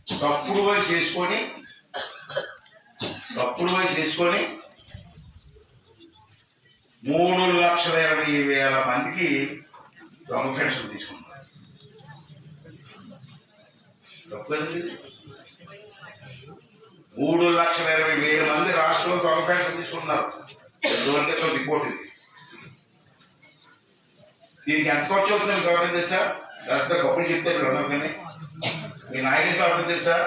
తప్పుడు వయసు చేసుకొని 3,20,000 మందికి దొంగ పెన్షన్ తీసుకున్నారు. తప్పు కదండి. 3,20,000 మంది రాష్ట్రంలో దొంగ పెన్షన్ తీసుకున్నారు. 2 రోజుల క్రితం రిపోర్ట్ ఇది. దీనికి ఎంత ఖర్చు అవుతుందని గవర్నమెంట్ తెలుసా? పెద్ద గొప్పలు చెప్తారు అందరికీ. మీ నాయకుడికి గవర్నమెంట్ తెలుసా?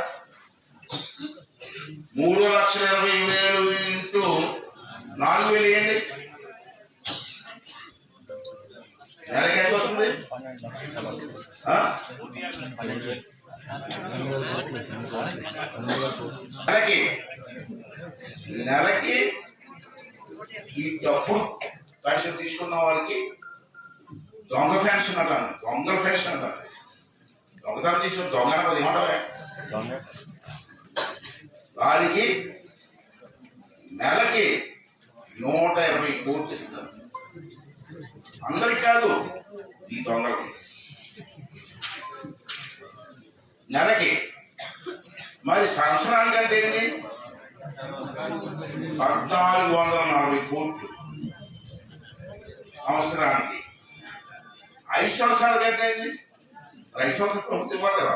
3,20,000 ఇంటూ 4,000 వేయండి, నెలకి ఎంత అవుతుంది? నెలకి ఈ తప్పుడు పెన్షన్ తీసుకున్న వాళ్ళకి దొంగ పెన్షన్ అంటాను. దొంగతనం తీసుకుని దొంగ ఏమంటావే? వారికి నెలకి 120 కోట్లు ఇస్తారు. అందరికి కాదు, ఈ దొంగలకి నెలకి. మరి సంవత్సరానికి అంటే ఏంటి? 1,440 కోట్లు సంవత్సరానికి. 5 సంవత్సరాలకి అయితే 5 సంవత్సరాలు ప్రభుత్వం ఇవ్వాలి కదా.